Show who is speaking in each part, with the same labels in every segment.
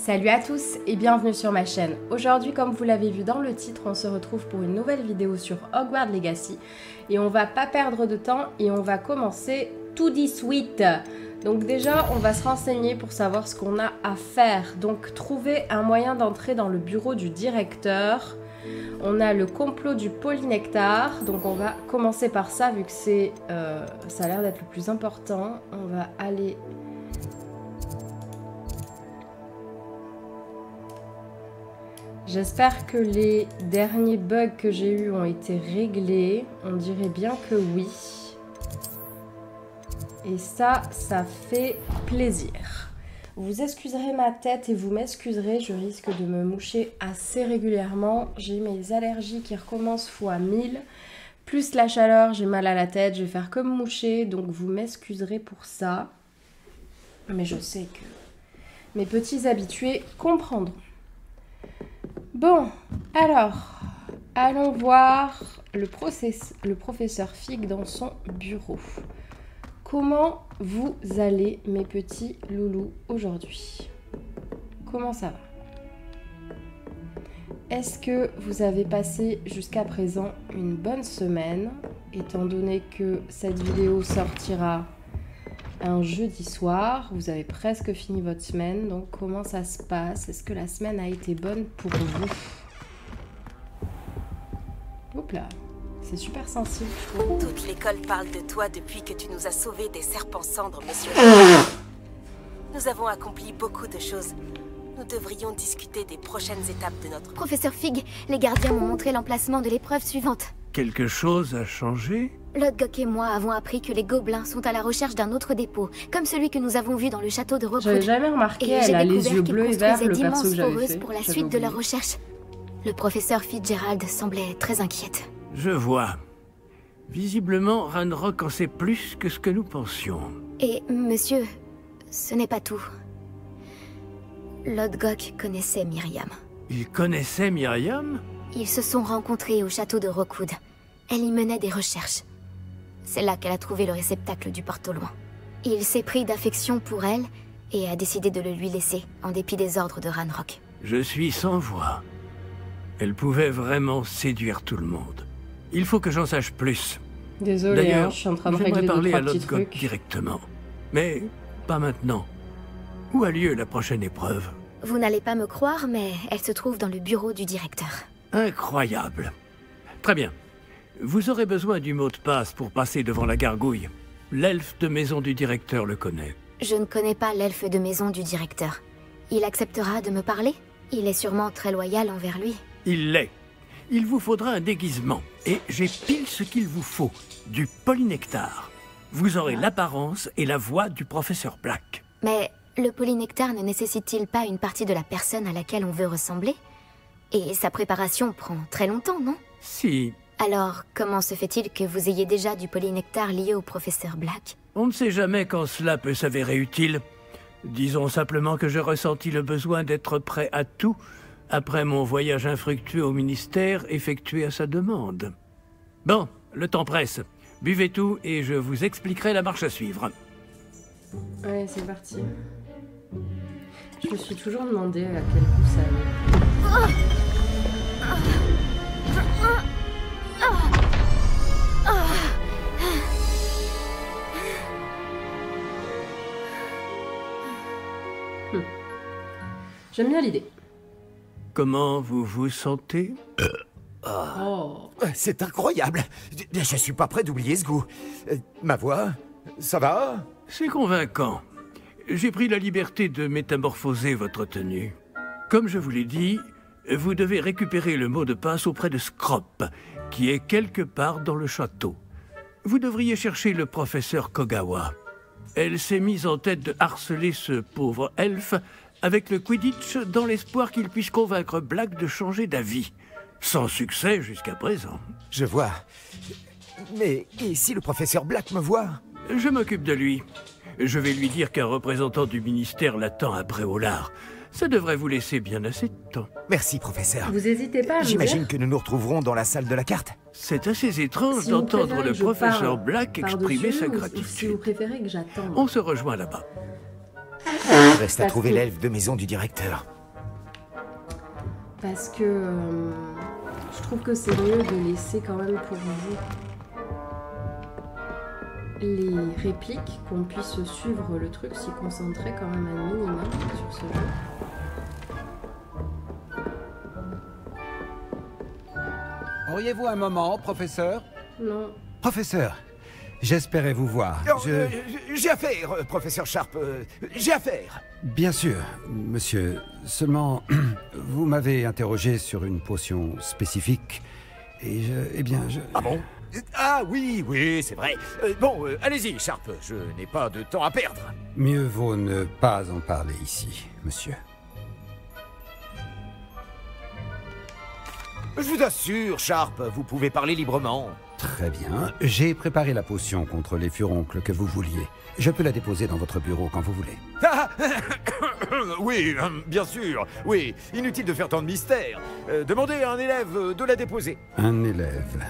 Speaker 1: Salut à tous et bienvenue sur ma chaîne. Aujourd'hui, comme vous l'avez vu dans le titre, on se retrouve pour une nouvelle vidéo sur Hogwarts Legacy. Et on va pas perdre de temps et on va commencer tout de suite. Donc déjà, on va se renseigner pour savoir ce qu'on a à faire. Donc trouver un moyen d'entrer dans le bureau du directeur. On a le complot du polynectar. Donc on va commencer par ça vu que c'est, ça a l'air d'être le plus important. On va aller... J'espère que les derniers bugs que j'ai eus ont été réglés. On dirait bien que oui. Et ça fait plaisir. Vous excuserez ma tête et vous m'excuserez, je risque de me moucher assez régulièrement. J'ai mes allergies qui recommencent fois 1000. Plus la chaleur, j'ai mal à la tête, je vais faire comme moucher. Donc vous m'excuserez pour ça. Mais je sais que mes petits habitués comprendront. Bon, alors, allons voir le professeur Fig dans son bureau. Comment vous allez, mes petits loulous, aujourd'hui? Comment ça va? Est-ce que vous avez passé jusqu'à présent une bonne semaine, étant donné que cette vidéo sortira un jeudi soir? Vous avez presque fini votre semaine, donc comment ça se passe? Est-ce que la semaine a été bonne pour vous? Hop là, c'est super sensible, je trouve.
Speaker 2: Toute l'école parle de toi depuis que tu nous as sauvés des serpents cendres, monsieur. Nous avons accompli beaucoup de choses. Nous devrions discuter des prochaines étapes de notre...
Speaker 3: Professeur Fig, les gardiens m'ont montré l'emplacement de l'épreuve suivante.
Speaker 4: Quelque chose a changé?
Speaker 3: Lodgok et moi avons appris que les gobelins sont à la recherche d'un autre dépôt, comme celui que nous avons vu dans le château de Rockwood.
Speaker 1: J'avais jamais remarqué, elle a les yeux bleus et verts, le perso que j'avais fait.
Speaker 3: Pour la suite de leur recherche. Le professeur Fitzgerald semblait très inquiète.
Speaker 4: Je vois. Visiblement, Ranrock en sait plus que ce que nous pensions.
Speaker 3: Et, monsieur, ce n'est pas tout. Lodgok connaissait Myriam.
Speaker 4: Il connaissait Myriam?
Speaker 3: Ils se sont rencontrés au château de Rockwood. Elle y menait des recherches. C'est là qu'elle a trouvé le réceptacle du porte au loin. Il s'est pris d'affection pour elle et a décidé de le lui laisser, en dépit des ordres de Ranrock.
Speaker 4: Je suis sans voix. Elle pouvait vraiment séduire tout le monde. Il faut que j'en sache plus.
Speaker 1: Désolé,
Speaker 4: d'ailleurs,
Speaker 1: je suis en train de régler
Speaker 4: parler à
Speaker 1: deux, trois petits
Speaker 4: Lodgok
Speaker 1: trucs.
Speaker 4: directement. Mais pas maintenant. Où a lieu la prochaine épreuve?
Speaker 3: Vous n'allez pas me croire, mais elle se trouve dans le bureau du directeur.
Speaker 4: Incroyable. Très bien. Vous aurez besoin du mot de passe pour passer devant la gargouille. L'elfe de maison du directeur le connaît.
Speaker 3: Je ne connais pas l'elfe de maison du directeur. Il acceptera de me parler? Il est sûrement très loyal envers lui.
Speaker 4: Il l'est. Il vous faudra un déguisement. Et j'ai pile ce qu'il vous faut. Du polynectar. Vous aurez l'apparence et la voix du professeur Black.
Speaker 3: Mais le polynectar ne nécessite-t-il pas une partie de la personne à laquelle on veut ressembler? Et sa préparation prend très longtemps, non?
Speaker 4: Si.
Speaker 3: Alors, comment se fait-il que vous ayez déjà du polynectar lié au professeur Black?
Speaker 4: On ne sait jamais quand cela peut s'avérer utile. Disons simplement que j'ai ressenti le besoin d'être prêt à tout après mon voyage infructueux au ministère effectué à sa demande. Bon, le temps presse. Buvez tout et je vous expliquerai la marche à suivre.
Speaker 1: Allez, c'est parti. Je me suis toujours demandé à quel coup ça allait. J'aime bien l'idée.
Speaker 4: Comment vous vous sentez?
Speaker 1: Oh.
Speaker 5: C'est incroyable. Je suis pas prêt d'oublier ce goût. Ma voix, ça va?
Speaker 4: C'est convaincant. J'ai pris la liberté de métamorphoser votre tenue. Comme je vous l'ai dit, vous devez récupérer le mot de passe auprès de Scrop, qui est quelque part dans le château. Vous devriez chercher le professeur Kogawa. Elle s'est mise en tête de harceler ce pauvre elfe avec le Quidditch dans l'espoir qu'il puisse convaincre Black de changer d'avis. Sans succès jusqu'à présent.
Speaker 5: Je vois. Mais et si le professeur Black me voit?
Speaker 4: Je m'occupe de lui. Je vais lui dire qu'un représentant du ministère l'attend à Préolard. Ça devrait vous laisser bien assez de temps.
Speaker 5: Merci, professeur.
Speaker 1: Vous hésitez pas à me
Speaker 5: J'imagine
Speaker 1: dire
Speaker 5: que nous nous retrouverons dans la salle de la carte.
Speaker 4: C'est assez étrange
Speaker 1: si vous
Speaker 4: d'entendre
Speaker 1: préférez
Speaker 4: le
Speaker 1: que je
Speaker 4: professeur
Speaker 1: parle
Speaker 4: Black exprimer
Speaker 1: par-dessus
Speaker 4: sa
Speaker 1: ou si vous
Speaker 4: gratitude.
Speaker 1: préférez que j'attende.
Speaker 4: On se rejoint là-bas.
Speaker 5: reste à trouver l'elfe de maison du directeur.
Speaker 1: Parce que je trouve que c'est mieux de laisser quand même pour vous les répliques, qu'on puisse suivre le truc, s'y concentrer quand même un minimum sur ce jeu.
Speaker 6: Auriez-vous un moment, professeur?
Speaker 1: Non.
Speaker 6: Professeur, j'espérais vous voir.
Speaker 5: J'ai affaire, professeur Sharp. J'ai affaire.
Speaker 6: Bien sûr, monsieur. Seulement, vous m'avez interrogé sur une potion spécifique. Et je...
Speaker 5: Ah bon? Ah oui, oui, c'est vrai. Bon, allez-y, Sharp. Je n'ai pas de temps à perdre.
Speaker 6: Mieux vaut ne pas en parler ici, monsieur.
Speaker 5: Je vous assure, Sharp, vous pouvez parler librement.
Speaker 6: Très bien. J'ai préparé la potion contre les furoncles que vous vouliez. Je peux la déposer dans votre bureau quand vous voulez.
Speaker 5: Ah, oui, bien sûr. Oui, inutile de faire tant de mystère. Demandez à un élève de la déposer.
Speaker 6: Un élève.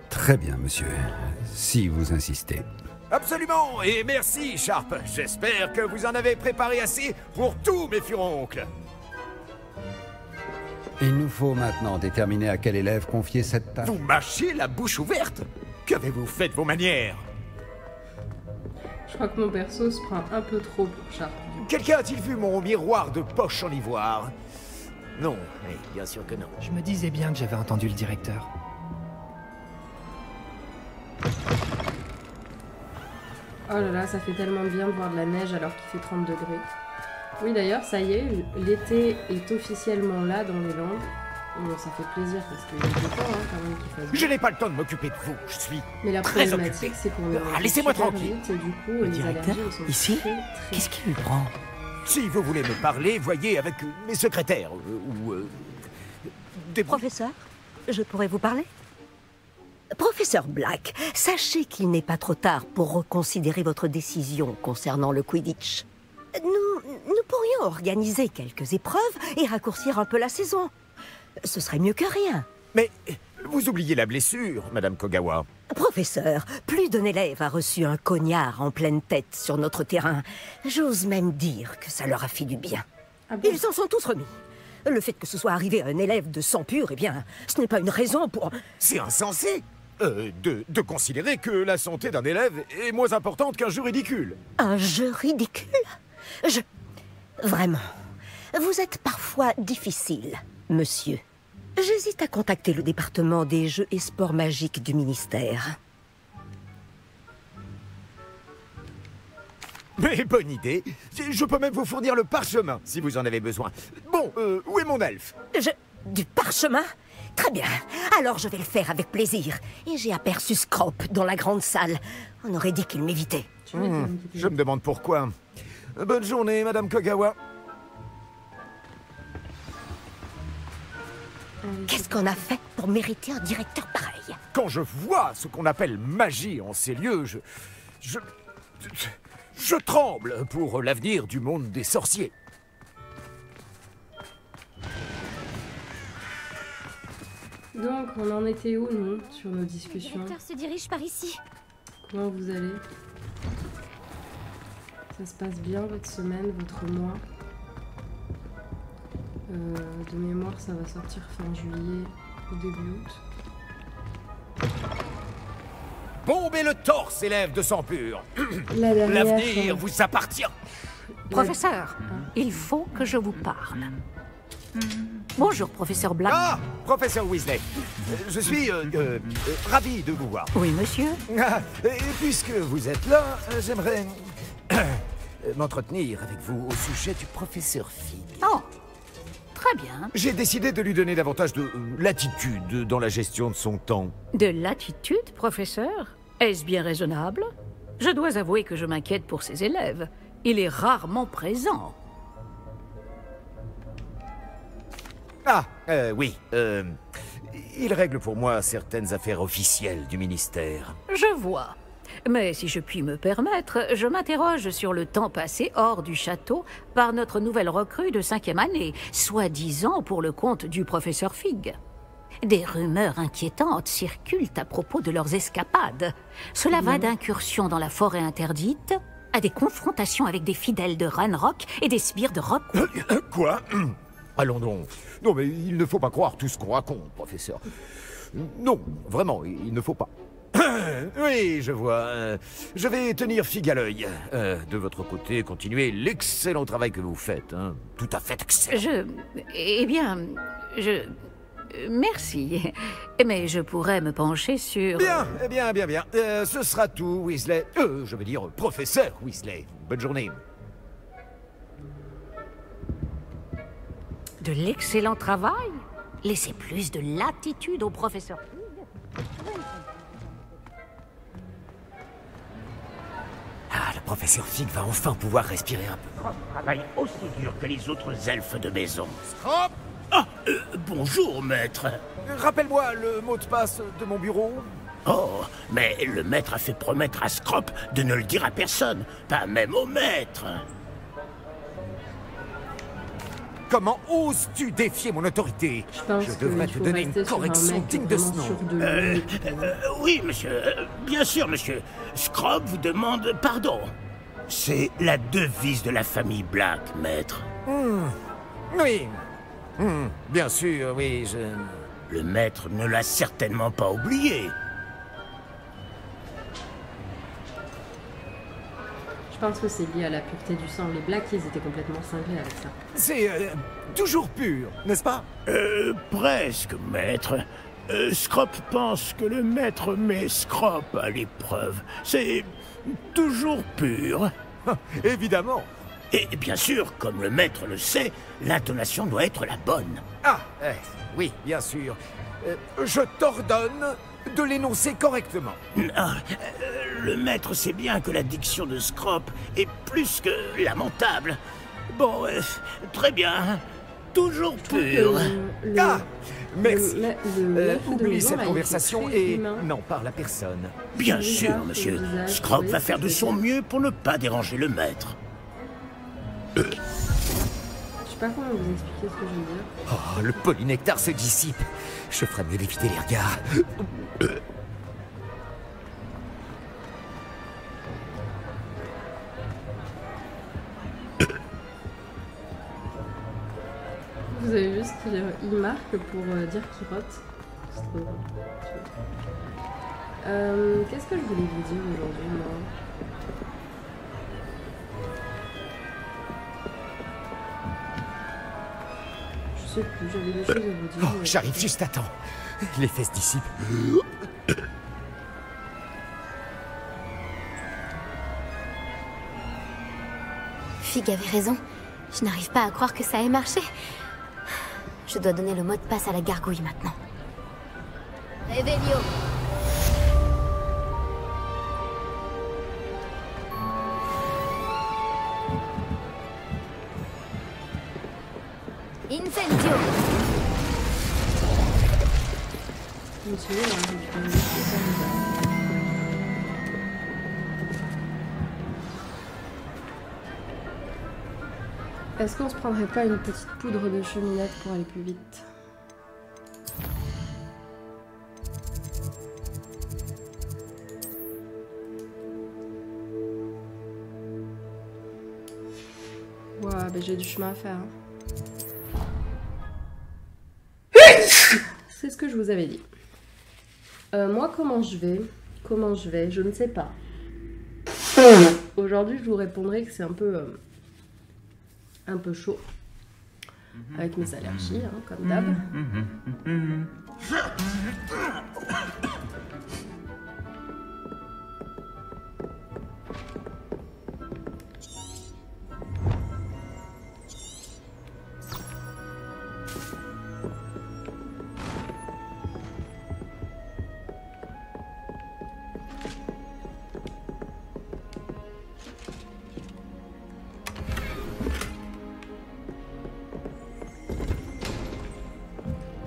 Speaker 6: Très bien, monsieur. Si vous insistez.
Speaker 5: Absolument, et merci, Sharp. J'espère que vous en avez préparé assez pour tous mes furoncles.
Speaker 6: Il nous faut maintenant déterminer à quel élève confier cette tâche.
Speaker 5: Vous mâchez la bouche ouverte? Qu'avez-vous fait de vos manières?
Speaker 1: Je crois que mon perso se prend un peu trop pour Sharp.
Speaker 5: Quelqu'un a-t-il vu mon miroir de poche en ivoire? Non, mais bien sûr que non.
Speaker 7: Je me disais bien que j'avais entendu le directeur.
Speaker 1: Oh là là, ça fait tellement bien de voir de la neige alors qu'il fait 30 degrés. Oui d'ailleurs, ça y est, l'été est officiellement là dans les Landes. Bon, ça fait plaisir parce qu'il y a du temps quand même qu'il fasse beau.
Speaker 5: Je n'ai pas le temps de m'occuper de vous, je suis
Speaker 1: Mais la
Speaker 5: très
Speaker 1: problématique,
Speaker 5: occupé.
Speaker 1: c'est qu'on
Speaker 5: Ah, laissez-moi
Speaker 1: super
Speaker 5: tranquille.
Speaker 1: vite, et du coup,
Speaker 7: Le
Speaker 1: les
Speaker 7: directeur,
Speaker 1: allergies sont
Speaker 7: ici
Speaker 1: très,
Speaker 7: Qu'est-ce qui lui prend?
Speaker 5: Si vous voulez me parler, voyez avec mes secrétaires ou des
Speaker 8: Professeur, je pourrais vous parler? Professeur Black, sachez qu'il n'est pas trop tard pour reconsidérer votre décision concernant le Quidditch. Nous pourrions organiser quelques épreuves et raccourcir un peu la saison. Ce serait mieux que rien.
Speaker 5: Mais vous oubliez la blessure, Madame Kogawa.
Speaker 8: Professeur, plus d'un élève a reçu un cognard en pleine tête sur notre terrain. J'ose même dire que ça leur a fait du bien.
Speaker 1: Ah bon?
Speaker 8: Ils s'en sont tous remis. Le fait que ce soit arrivé à un élève de sang pur, eh bien, ce n'est pas une raison pour...
Speaker 5: C'est insensé de considérer que la santé d'un élève est moins importante qu'un jeu ridicule.
Speaker 8: Un jeu ridicule? Vraiment, vous êtes parfois difficile, monsieur. J'hésite à contacter le département des jeux et sports magiques du ministère.
Speaker 5: Mais bonne idée. Je peux même vous fournir le parchemin, si vous en avez besoin. Bon, où est mon elfe?
Speaker 8: Du parchemin? Très bien, alors je vais le faire avec plaisir. Et j'ai aperçu Scrope dans la grande salle. On aurait dit qu'il m'évitait.
Speaker 5: Je me demande pourquoi. Bonne journée, Madame Kogawa.
Speaker 8: Qu'est-ce qu'on a fait pour mériter un directeur pareil?
Speaker 5: Quand je vois ce qu'on appelle magie en ces lieux, je tremble pour l'avenir du monde des sorciers.
Speaker 1: Donc, on en était où, nous, sur nos discussions?
Speaker 3: Le directeur se dirige par ici.
Speaker 1: Comment vous allez? Ça se passe bien, votre semaine, votre mois? De mémoire, ça va sortir fin juillet ou début août.
Speaker 5: Bombez le torse, élève de sang pur.
Speaker 1: La dernière,
Speaker 5: L'avenir vous appartient.
Speaker 8: Professeur, il faut que je vous parle. Bonjour, professeur Black.
Speaker 5: Ah, professeur Weasley. Je suis ravi de vous voir.
Speaker 8: Oui, monsieur.
Speaker 5: Ah, et puisque vous êtes là, j'aimerais m'entretenir avec vous au sujet du professeur Fig.
Speaker 8: Oh, très bien.
Speaker 5: J'ai décidé de lui donner davantage de latitude dans la gestion de son temps.
Speaker 9: De l'attitude, professeur? Est-ce bien raisonnable? Je dois avouer que je m'inquiète pour ses élèves. Il est rarement présent.
Speaker 5: Ah, oui. Il règle pour moi certaines affaires officielles du ministère.
Speaker 9: Je vois. Mais si je puis me permettre, je m'interroge sur le temps passé hors du château par notre nouvelle recrue de 5e année, soi-disant pour le compte du professeur Fig. Des rumeurs inquiétantes circulent à propos de leurs escapades. Cela va d'incursions dans la forêt interdite à des confrontations avec des fidèles de Ranrock et des sbires de Rockwood.
Speaker 5: Quoi? Allons donc. Non, mais il ne faut pas croire tout ce qu'on raconte, professeur. Non, vraiment, il ne faut pas. Oui, je vois. Je vais tenir figue à l'œil. De votre côté, continuez l'excellent travail que vous faites. Hein. Tout à fait excellent.
Speaker 9: Eh bien, merci. Mais je pourrais me pencher sur...
Speaker 5: Bien. Ce sera tout, Weasley. Je veux dire, professeur Weasley. Bonne journée.
Speaker 9: De l'excellent travail. Laissez plus de latitude au professeur Fig.
Speaker 5: Ah, le professeur Fig va enfin pouvoir respirer un peu.
Speaker 10: Scrop travaille aussi dur que les autres elfes de maison.
Speaker 5: Scrop!
Speaker 10: Ah, bonjour, maître.
Speaker 5: Rappelle-moi le mot de passe de mon bureau.
Speaker 10: Oh, mais le maître a fait promettre à Scrop de ne le dire à personne, pas même au maître.
Speaker 5: Comment oses-tu défier mon autorité? Je devrais te donner une correction digne de ce nom.
Speaker 10: Oui, monsieur. Bien sûr, monsieur. Scrop vous demande pardon. C'est la devise de la famille Black, maître.
Speaker 5: Oui. Bien sûr, oui,
Speaker 10: Le maître ne l'a certainement pas oublié.
Speaker 1: Je pense que c'est lié à la pureté du sang. Les Blacks, ils étaient complètement cinglés avec ça.
Speaker 5: C'est toujours pur, n'est-ce pas?
Speaker 10: Presque, maître. Scrop pense que le maître met Scrop à l'épreuve. C'est toujours pur.
Speaker 5: Évidemment.
Speaker 10: Et bien sûr, comme le maître le sait, l'intonation doit être la bonne.
Speaker 5: Ah, oui, bien sûr. Je t'ordonne de l'énoncer correctement.
Speaker 10: Le maître sait bien que la diction de Scrop est plus que lamentable. Bon, très bien. Toujours pur.
Speaker 5: Merci. Oublie cette conversation et n'en parle à personne.
Speaker 10: Bien sûr, monsieur. Scrop va faire de son mieux pour ne pas déranger le maître.
Speaker 1: Je sais pas comment vous expliquer ce que je veux dire.
Speaker 5: Oh, le polynectar se dissipe. Je ferais mieux d'éviter les regards.
Speaker 1: Vous avez vu ce qu'il marque pour dire qu'il rote. C'est trop drôle. Qu'est-ce que je voulais vous dire aujourd'hui, moi? Je sais plus, j'avais des choses à vous dire.
Speaker 5: Oh, j'arrive juste à temps. Les fesses dissipent.
Speaker 3: Fig avait raison. Je n'arrive pas à croire que ça ait marché. Je dois donner le mot de passe à la gargouille maintenant. Revelio. Incendio.
Speaker 1: Est-ce qu'on se prendrait pas une petite poudre de cheminette pour aller plus vite? Ouah, bah j'ai du chemin à faire. Hein. C'est ce que je vous avais dit. Moi, comment je vais? Je ne sais pas. Aujourd'hui, je vous répondrai que c'est un peu chaud. Avec mes allergies, hein, comme d'hab.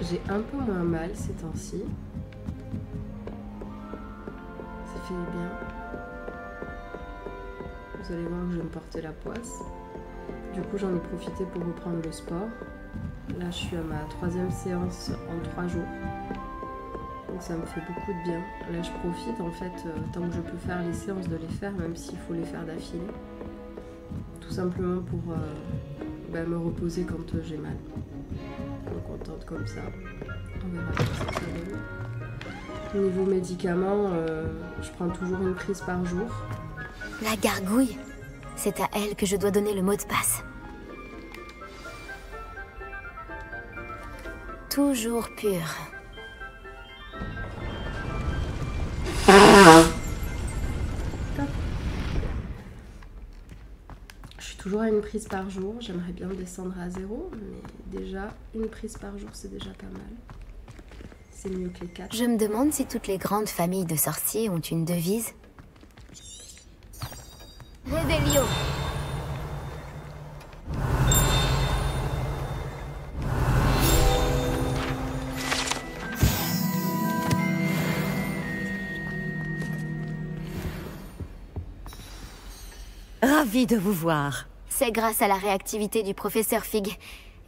Speaker 1: J'ai un peu moins mal ces temps-ci. Ça fait du bien. Vous allez voir que je vais me porter la poisse. Du coup, j'en ai profité pour reprendre le sport. Là, je suis à ma 3e séance en 3 jours. Donc ça me fait beaucoup de bien. Là je profite en fait, tant que je peux faire les séances, de les faire, même s'il faut les faire d'affilée. Tout simplement pour me reposer quand j'ai mal. Donc on tente comme ça. On verra comment ça donne. Niveau médicaments, je prends toujours une prise par jour.
Speaker 3: La gargouille, c'est à elle que je dois donner le mot de passe. Toujours pur.
Speaker 1: Top. Je suis toujours à une prise par jour. J'aimerais bien descendre à 0, mais déjà, une prise par jour, c'est déjà pas mal. C'est mieux que les 4.
Speaker 3: Je me demande si toutes les grandes familles de sorciers ont une devise. Revelio.
Speaker 8: Ravi de vous voir.
Speaker 3: C'est grâce à la réactivité du professeur Fig.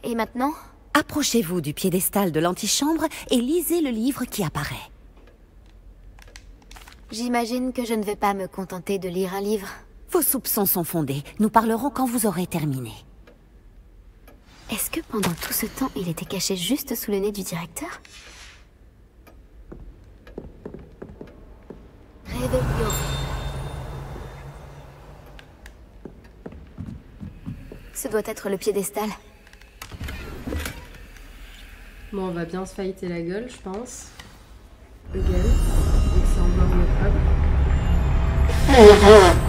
Speaker 3: Et maintenant?
Speaker 8: Approchez-vous du piédestal de l'antichambre et lisez le livre qui apparaît.
Speaker 3: J'imagine que je ne vais pas me contenter de lire un livre.
Speaker 8: Vos soupçons sont fondés. Nous parlerons quand vous aurez terminé.
Speaker 3: Est-ce que pendant tout ce temps, il était caché juste sous le nez du directeur? Revelio. Ce doit être le piédestal.
Speaker 1: Bon, on va bien se fighter la gueule, je pense. Again. Et c'est encore le hub.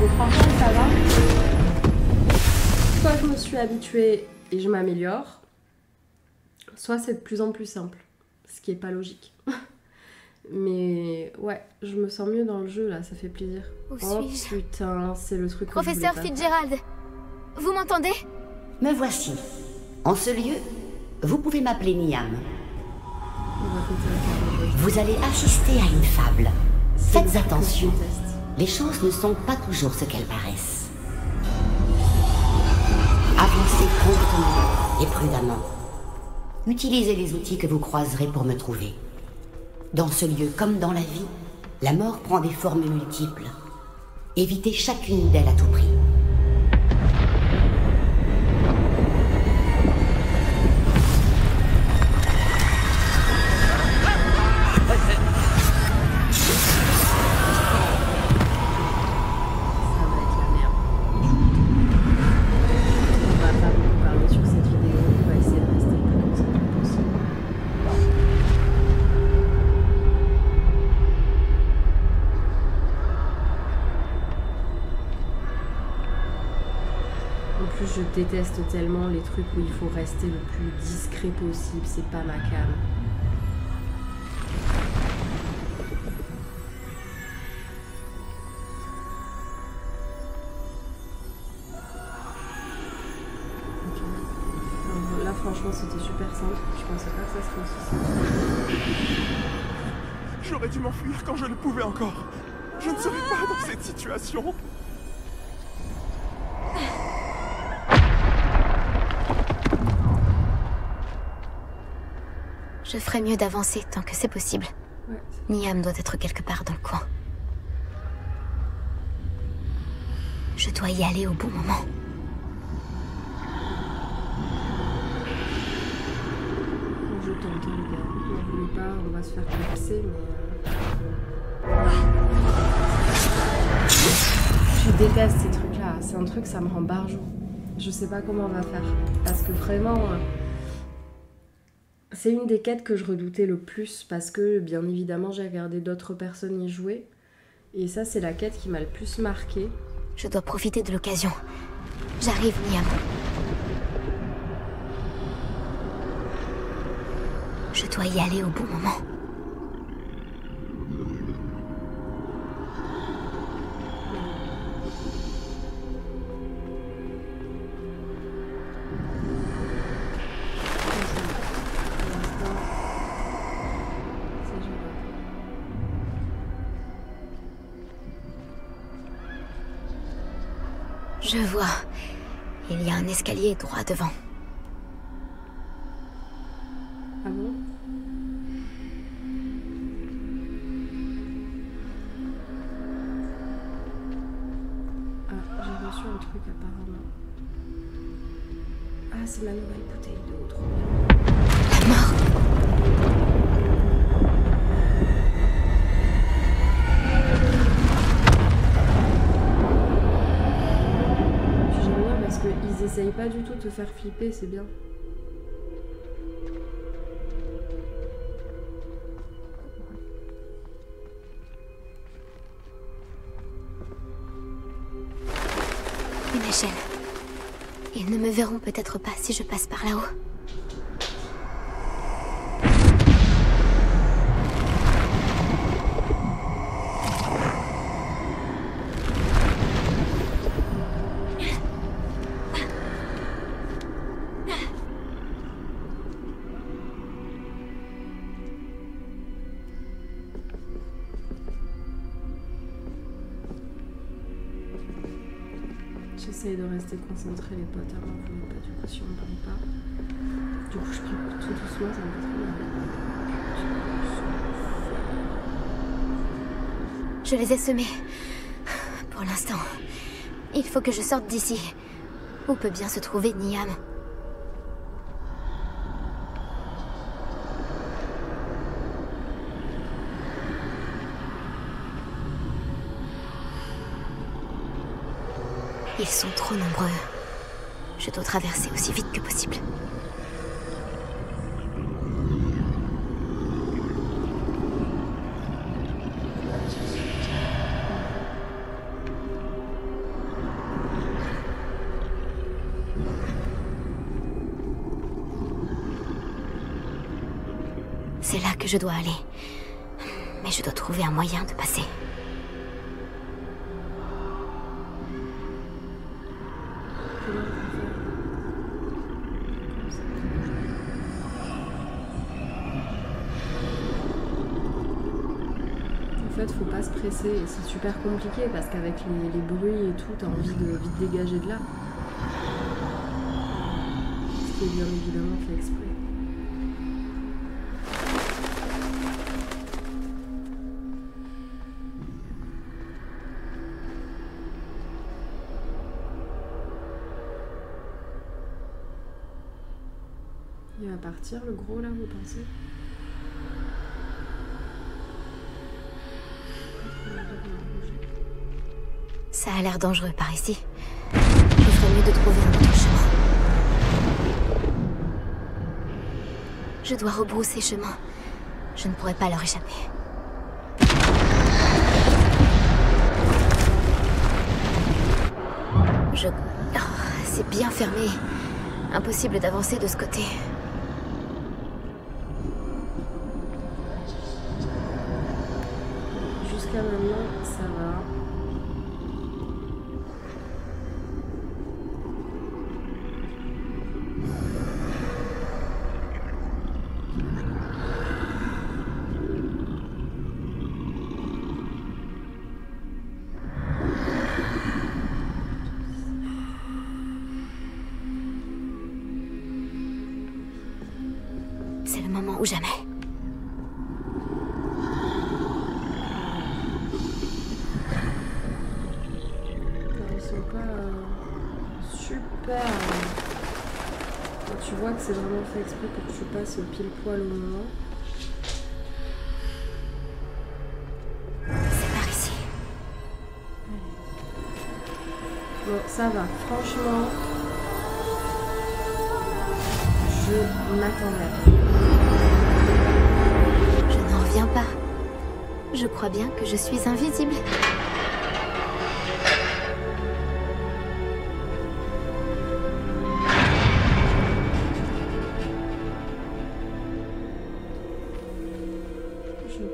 Speaker 1: Donc franchement, ça va. Soit je me suis habituée et je m'améliore, soit c'est de plus en plus simple. Ce qui est pas logique. Mais ouais, je me sens mieux dans le jeu là, ça fait plaisir.
Speaker 3: Où
Speaker 1: Oh
Speaker 3: suis-je?
Speaker 1: putain, c'est le truc que
Speaker 3: Professeur
Speaker 1: je voulais pas
Speaker 3: Fitzgerald, vous m'entendez?
Speaker 11: Me voici. En ce lieu, vous pouvez m'appeler Niam.
Speaker 1: On va péter la carte.
Speaker 11: Vous allez assister à une fable.
Speaker 1: C'est
Speaker 11: Faites
Speaker 1: le truc que
Speaker 11: attention.
Speaker 1: je déteste.
Speaker 11: Les choses ne sont pas toujours ce qu'elles paraissent. Avancez promptement et prudemment. Utilisez les outils que vous croiserez pour me trouver. Dans ce lieu comme dans la vie, la mort prend des formes multiples. Évitez chacune d'elles à tout prix.
Speaker 1: Je déteste tellement les trucs où il faut rester le plus discret possible, c'est pas ma came. Okay. Alors, là franchement c'était super simple, je pensais pas que ça serait aussi simple.
Speaker 12: J'aurais dû m'enfuir quand je le pouvais encore. Je ne serais pas dans cette situation.
Speaker 3: Je ferais mieux d'avancer tant que c'est possible.
Speaker 1: Ouais.
Speaker 3: Niam doit être quelque part dans le coin. Je dois y aller au bon moment.
Speaker 1: Je tente, hein, les gars. N'en voulez pas, on va se faire classer, mais... Je déteste ces trucs-là. C'est un truc, ça me rend barjot. Je sais pas comment on va faire. Parce que vraiment... C'est une des quêtes que je redoutais le plus parce que, bien évidemment, j'ai regardé d'autres personnes y jouer. Et ça, c'est la quête qui m'a le plus marqué.
Speaker 3: Je dois profiter de l'occasion. J'arrive, Niam. Je dois y aller au bon moment. Je vois. Il y a un escalier droit devant.
Speaker 1: Ah bon? c'est ma nouvelle bouteille d'eau. Trop
Speaker 3: La mort.
Speaker 1: J'aime bien parce qu'ils essayent pas du tout de te faire flipper, c'est bien.
Speaker 3: Une échelle. Ils ne me verront peut-être pas si je passe par là-haut.
Speaker 1: J'essaye de rester concentrée, les potes, avant vous n'êtes pas du coup si on ne parle pas. Du coup, je prie tout doucement, ça me fait trop mal.
Speaker 3: Je les ai semés. Pour l'instant. Il faut que je sorte d'ici. Où peut bien se trouver Niam? Ils sont trop nombreux. Je dois traverser aussi vite que possible. C'est là que je dois aller. Mais je dois trouver un moyen de passer.
Speaker 1: En fait, faut pas se presser et c'est super compliqué parce qu'avec les bruits et tout, t'as envie de vite dégager de là. Ce qui est bien évidemment fait exprès. Il va partir le gros là, vous pensez?
Speaker 3: Ça a l'air dangereux par ici. Il ferait mieux de trouver un autre chemin. Je dois rebrousser chemin. Je ne pourrai pas leur échapper. C'est bien fermé. Impossible d'avancer de ce côté.
Speaker 1: Jusqu'à maintenant, ça va.
Speaker 3: C'est le moment ou jamais.
Speaker 1: Ils sont pas super. Tu vois que c'est vraiment fait exprès pour que tu passes pile poil au moment.
Speaker 3: C'est par ici.
Speaker 1: Bon, ça va. Franchement, je m'attendais.
Speaker 3: Je n'en reviens pas. Je crois bien que je suis invisible.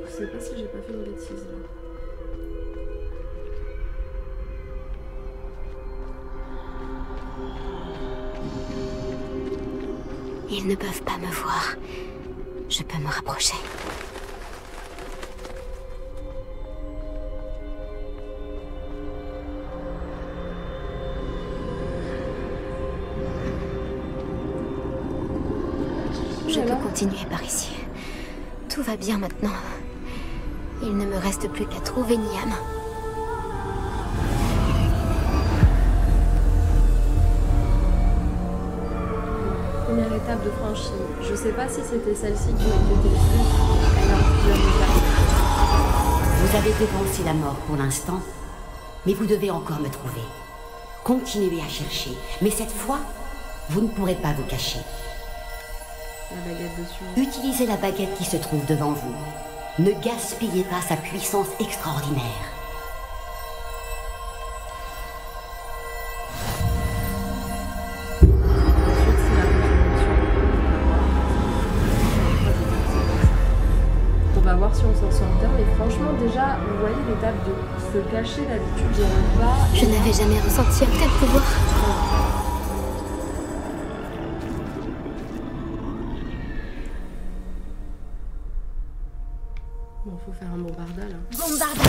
Speaker 1: Je sais pas si j'ai pas fait une bêtise là.
Speaker 3: Ils ne peuvent pas me voir. Je peux me rapprocher. Je peux continuer par ici. Tout va bien maintenant. Il ne me reste plus qu'à trouver Niam.
Speaker 1: étape de franchie. Je sais pas si c'était celle-ci qui m'inquiétait le plus. Elle a plusieurs étapes.
Speaker 11: Vous avez dévancé la mort pour l'instant, mais vous devez encore me trouver. Continuez à chercher, mais cette fois, vous ne pourrez pas vous cacher.
Speaker 1: La baguette dessus.
Speaker 11: Utilisez la baguette qui se trouve devant vous. Ne gaspillez pas sa puissance extraordinaire.
Speaker 1: On va voir si on s'en sort bien, mais franchement déjà, vous voyez l'étape de se cacher, d'habitude j'y arrive pas.
Speaker 3: Je n'avais jamais ressenti un tel pouvoir.
Speaker 1: Bon, faut faire un bombarda là.
Speaker 3: Bombarda.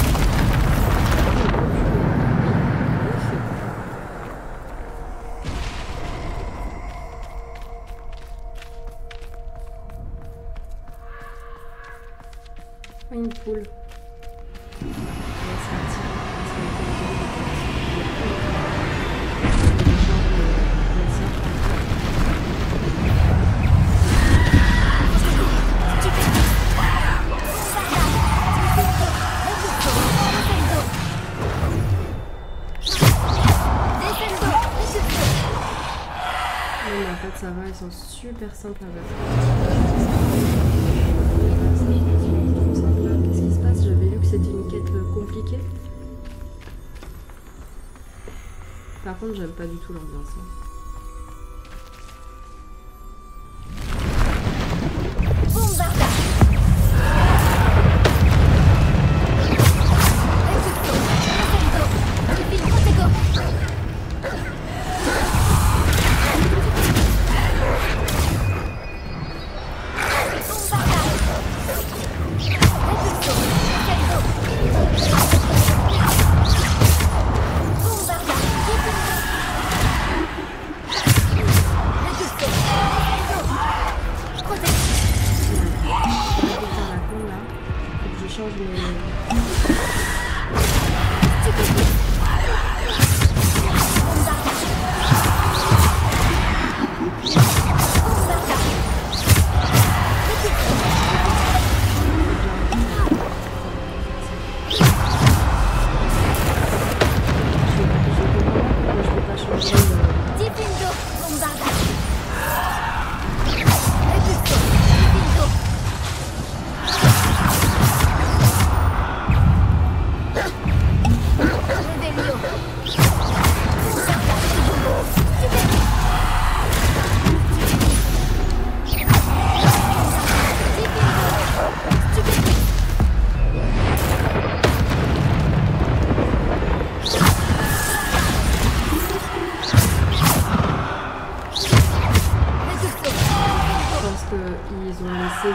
Speaker 1: Une poule. Mais en fait ça va, ils sont super simples à battre. Qu'est-ce qui se passe? J'avais lu que c'était une quête compliquée. Par contre, j'aime pas du tout l'ambiance.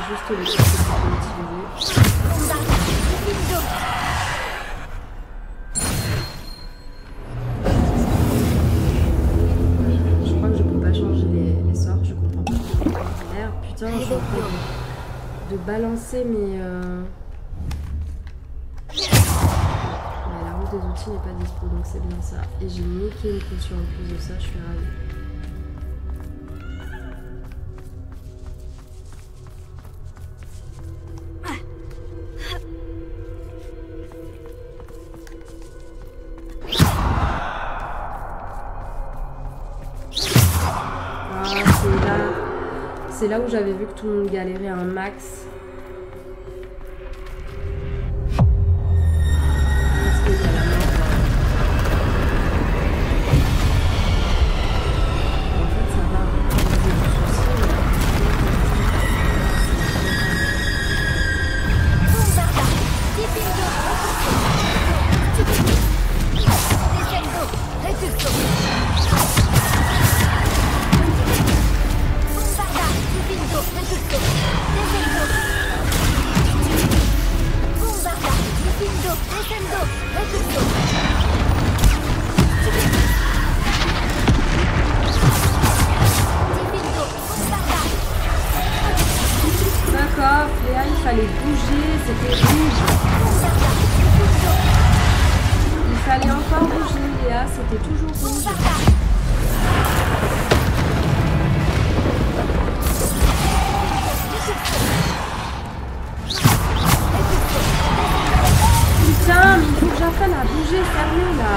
Speaker 1: Juste les trucs que tu peux utiliser. Je crois que je peux pas changer les sorts, je comprends pas. Putain, je suis en train de balancer mes... Ouais, la roue des outils n'est pas dispo, donc c'est bien ça. Et j'ai niqué une potion en plus de ça, je suis ravie. C'est là où j'avais vu que tout le monde galérait un max. Parce qu'il y a la mort. En fait, ça va. D'accord, Léa, il fallait bouger, c'était rouge. Il fallait encore bouger, Léa, c'était toujours rouge. téléphone a bougé, fermé là.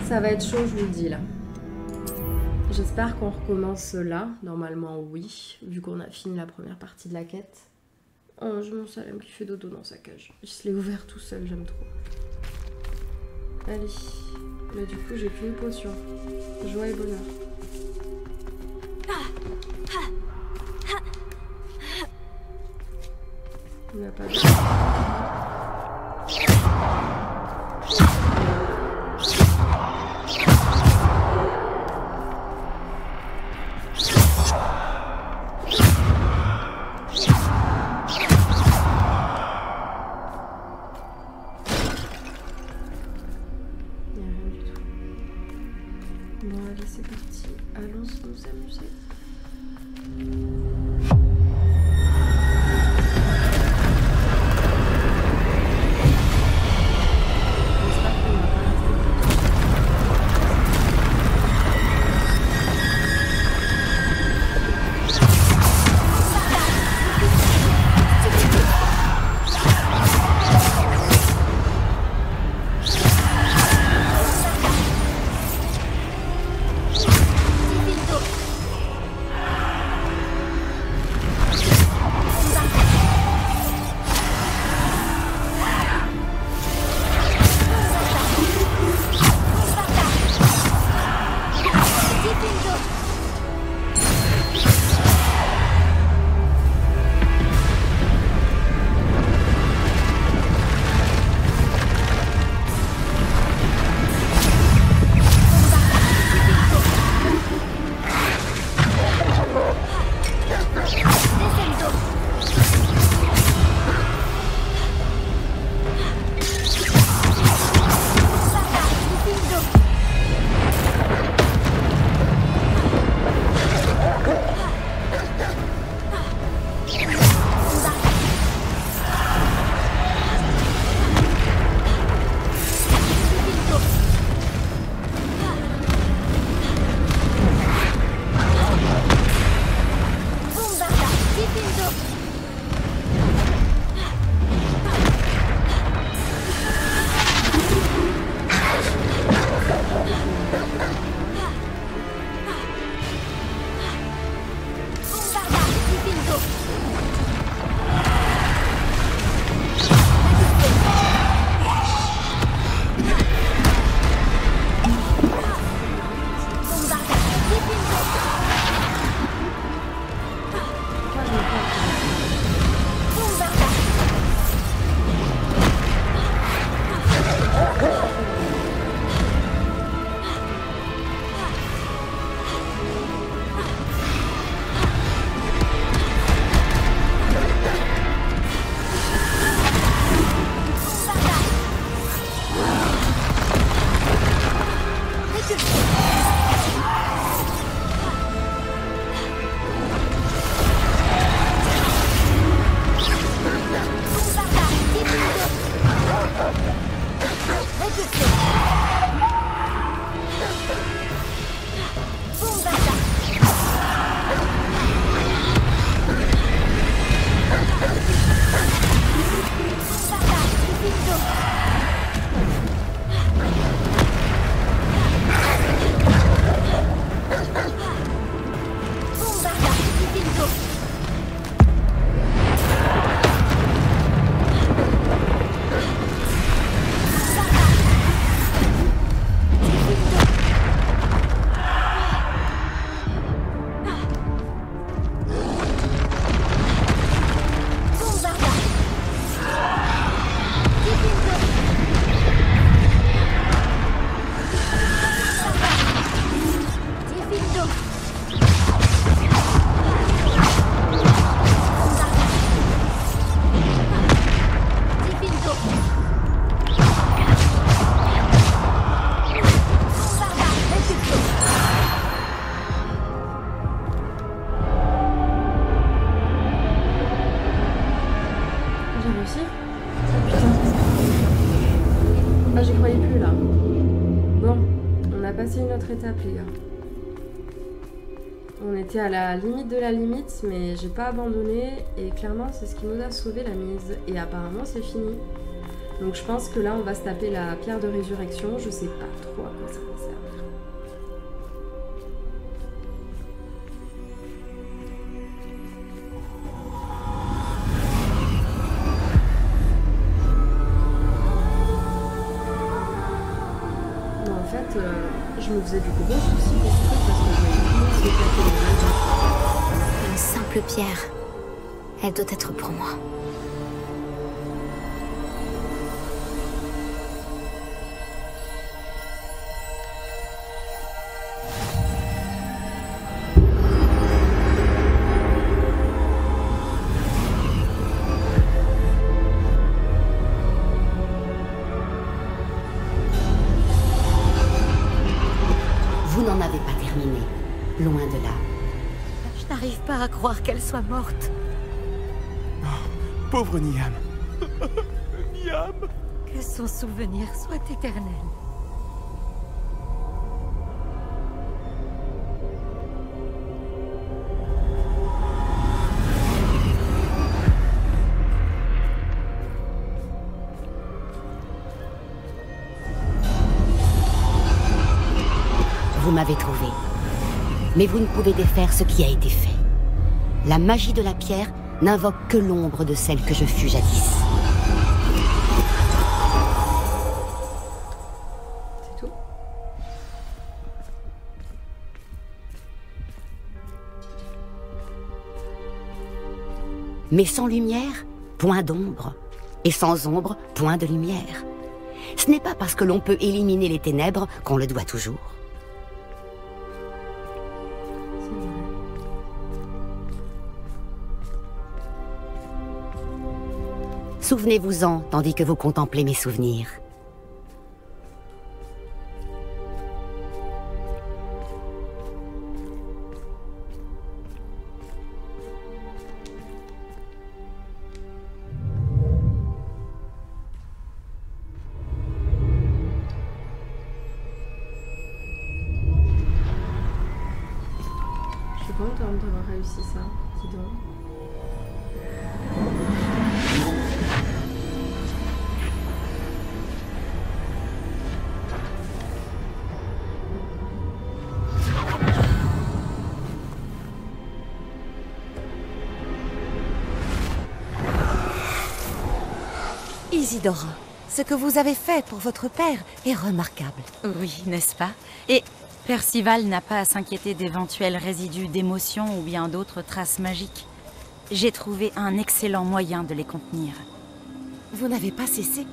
Speaker 1: Ça va être chaud, je vous le dis là. J'espère qu'on recommence là. Normalement, oui, vu qu'on a fini la première partie de la quête. Oh, j'ai mon Salem qui fait dodo dans sa cage. Il se l'est ouvert tout seul, j'aime trop. Allez. Mais du coup, j'ai plus une potion. Joie et bonheur. Il n'y a pas de... Bon, allez, c'est parti. Allons nous amuser. passer une autre étape, les gars. On était à la limite de la limite, mais j'ai pas abandonné. Et clairement, c'est ce qui nous a sauvé la mise. Et apparemment, c'est fini. Donc je pense que là, on va se taper la pierre de résurrection. Je sais pas trop à quoi ça va servir. Non, en fait, je me faisais du gros souci pour ce truc parce que je voyais tout le monde s'éclater les yeux.
Speaker 3: Une simple pierre. Elle doit être pour moi.
Speaker 11: Vous n'en avez pas terminé. Loin de là.
Speaker 8: Je n'arrive pas à croire qu'elle soit morte.
Speaker 12: Pauvre Niam. Niam.
Speaker 8: Que son souvenir soit éternel.
Speaker 11: Vous m'avez trouvé. Mais vous ne pouvez défaire ce qui a été fait. La magie de la pierre n'invoque que l'ombre de celle que je fus jadis.
Speaker 1: C'est tout.
Speaker 11: Mais sans lumière, point d'ombre. Et sans ombre, point de lumière. Ce n'est pas parce que l'on peut éliminer les ténèbres qu'on le doit toujours. Souvenez-vous-en tandis que vous contemplez mes souvenirs.
Speaker 1: Je suis contente d'avoir réussi ça. Dis donc.
Speaker 8: Isidora, ce que vous avez fait pour votre père est remarquable.
Speaker 13: Oui, n'est-ce pas? Et Percival n'a pas à s'inquiéter d'éventuels résidus d'émotions ou bien d'autres traces magiques. J'ai trouvé un excellent moyen de les contenir.
Speaker 8: Vous n'avez pas cessé?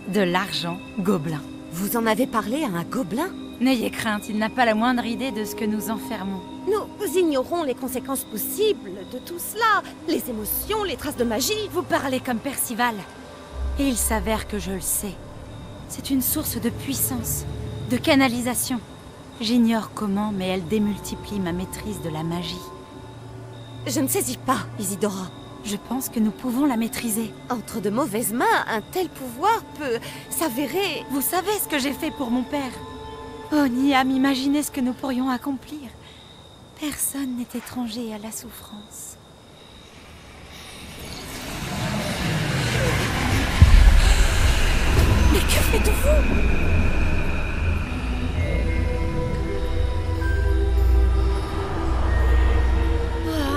Speaker 13: De l'argent, gobelin.
Speaker 8: Vous en avez parlé à un gobelin?
Speaker 13: N'ayez crainte, il n'a pas la moindre idée de ce que nous enfermons.
Speaker 8: Nous ignorons les conséquences possibles de tout cela. Les émotions, les traces de magie.
Speaker 13: Vous parlez comme Percival. Et il s'avère que je le sais. C'est une source de puissance, de canalisation. J'ignore comment, mais elle démultiplie ma maîtrise de la magie.
Speaker 8: Je ne saisis pas, Isidora.
Speaker 13: Je pense que nous pouvons la maîtriser.
Speaker 8: Entre de mauvaises mains, un tel pouvoir peut s'avérer...
Speaker 13: Vous savez ce que j'ai fait pour mon père? Oh, Niam, imaginez ce que nous pourrions accomplir. Personne n'est étranger à la souffrance.
Speaker 8: Mais que faites-vous?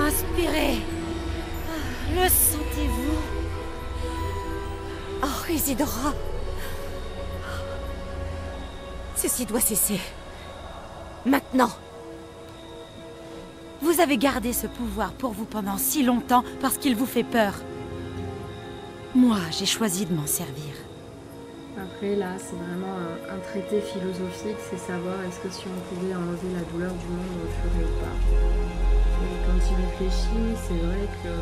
Speaker 13: Inspirez. Le sentez-vous?
Speaker 8: Oh, Isidora. Ceci doit cesser. Maintenant.
Speaker 13: Vous avez gardé ce pouvoir pour vous pendant si longtemps parce qu'il vous fait peur. Moi, j'ai choisi de m'en servir.
Speaker 1: Après, là, c'est vraiment un traité philosophique, c'est savoir est-ce que si on pouvait enlever la douleur du monde, on le ferait ou pas. Et quand il réfléchit, c'est vrai que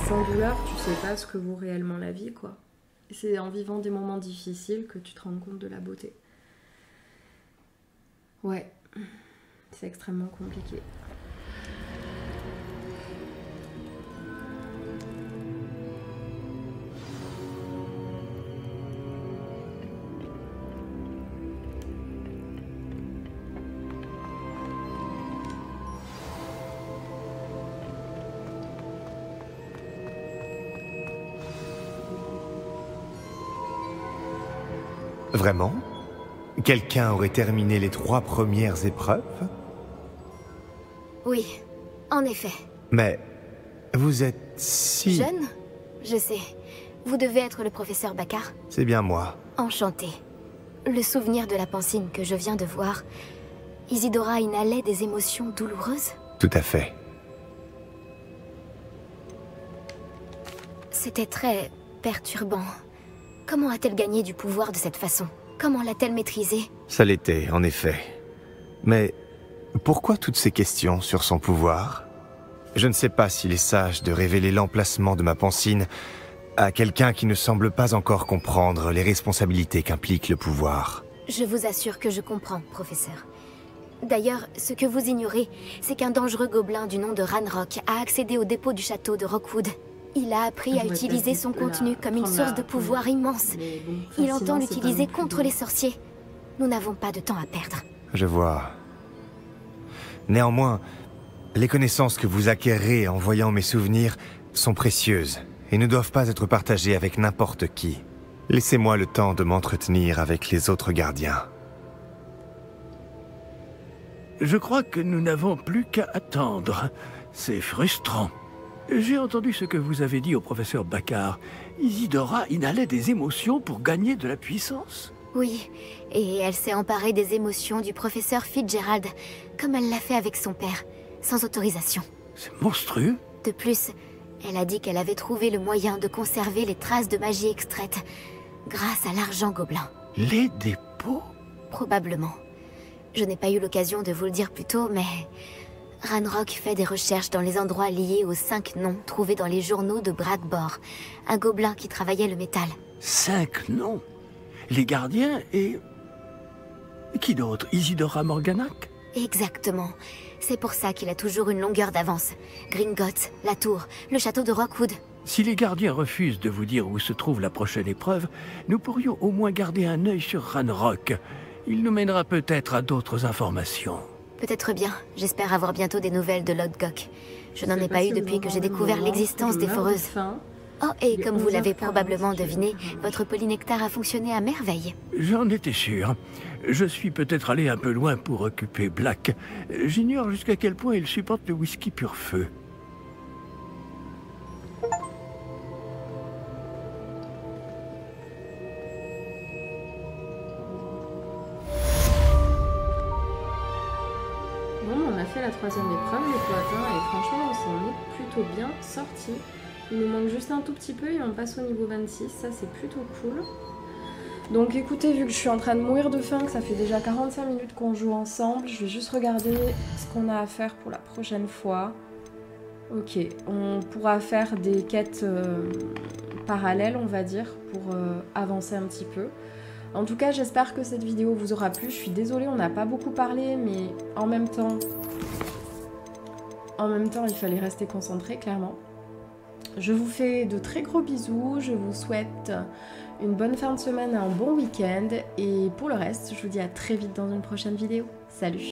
Speaker 1: sans douleur, tu sais pas ce que vaut réellement la vie, quoi. Et c'est en vivant des moments difficiles que tu te rends compte de la beauté. Ouais, c'est extrêmement compliqué.
Speaker 14: Vraiment? Quelqu'un aurait terminé les 3 premières épreuves?
Speaker 3: Oui, en effet.
Speaker 14: Mais vous êtes si...
Speaker 3: Jeune? Je sais. Vous devez être le professeur Baccar?
Speaker 14: C'est bien moi.
Speaker 3: Enchanté. Le souvenir de la Pansine que je viens de voir, Isidora inhalait des émotions douloureuses?
Speaker 14: Tout à fait.
Speaker 3: C'était très perturbant. Comment a-t-elle gagné du pouvoir de cette façon? Comment l'a-t-elle maîtrisé?
Speaker 14: Ça l'était, en effet. Mais pourquoi toutes ces questions sur son pouvoir? Je ne sais pas s'il est sage de révéler l'emplacement de ma Pansine à quelqu'un qui ne semble pas encore comprendre les responsabilités qu'implique le pouvoir.
Speaker 3: Je vous assure que je comprends, professeur. D'ailleurs, ce que vous ignorez, c'est qu'un dangereux gobelin du nom de Ranrock a accédé au dépôt du château de Rockwood. Il a appris à utiliser son contenu comme une source de pouvoir immense. Il entend l'utiliser contre les sorciers. Nous n'avons pas de temps à perdre.
Speaker 14: Je vois. Néanmoins, les connaissances que vous acquérez en voyant mes souvenirs sont précieuses et ne doivent pas être partagées avec n'importe qui. Laissez-moi le temps de m'entretenir avec les autres gardiens.
Speaker 4: Je crois que nous n'avons plus qu'à attendre. C'est frustrant. J'ai entendu ce que vous avez dit au professeur Baccar. Isidora inhalait des émotions pour gagner de la puissance.
Speaker 3: Oui, et elle s'est emparée des émotions du professeur Fitzgerald, comme elle l'a fait avec son père, sans autorisation.
Speaker 4: C'est monstrueux.
Speaker 3: De plus, elle a dit qu'elle avait trouvé le moyen de conserver les traces de magie extraites, grâce à l'argent gobelin.
Speaker 4: Les dépôts?
Speaker 3: Probablement. Je n'ai pas eu l'occasion de vous le dire plus tôt, mais... Ranrock fait des recherches dans les endroits liés aux 5 noms trouvés dans les journaux de Bradbor, un gobelin qui travaillait le métal.
Speaker 4: 5 noms? Les gardiens et... Qui d'autre? Isidora Morganac?
Speaker 3: Exactement. C'est pour ça qu'il a toujours une longueur d'avance. Gringotts, la tour, le château de Rockwood.
Speaker 4: Si les gardiens refusent de vous dire où se trouve la prochaine épreuve, nous pourrions au moins garder un œil sur Ranrock. Il nous mènera peut-être à d'autres informations.
Speaker 3: Peut-être bien. J'espère avoir bientôt des nouvelles de Lodgok. Je n'en ai pas eu depuis que j'ai découvert l'existence des foreuses. Oh, et comme vous l'avez probablement deviné, votre polynectar a fonctionné à merveille.
Speaker 4: J'en étais sûr. Je suis peut-être allé un peu loin pour occuper Black. J'ignore jusqu'à quel point il supporte le whisky pur feu.
Speaker 1: On a fait la 3e épreuve, les poitins, et franchement on s'en est plutôt bien sorti. Il nous manque juste un tout petit peu et on passe au niveau 26, ça c'est plutôt cool. Donc écoutez, vu que je suis en train de mourir de faim, que ça fait déjà 45 minutes qu'on joue ensemble, je vais juste regarder ce qu'on a à faire pour la prochaine fois. Ok, on pourra faire des quêtes parallèles, on va dire, pour avancer un petit peu. En tout cas, j'espère que cette vidéo vous aura plu. Je suis désolée, on n'a pas beaucoup parlé, mais en même temps, il fallait rester concentré, clairement. Je vous fais de très gros bisous. Je vous souhaite une bonne fin de semaine et un bon week-end. Et pour le reste, je vous dis à très vite dans une prochaine vidéo. Salut!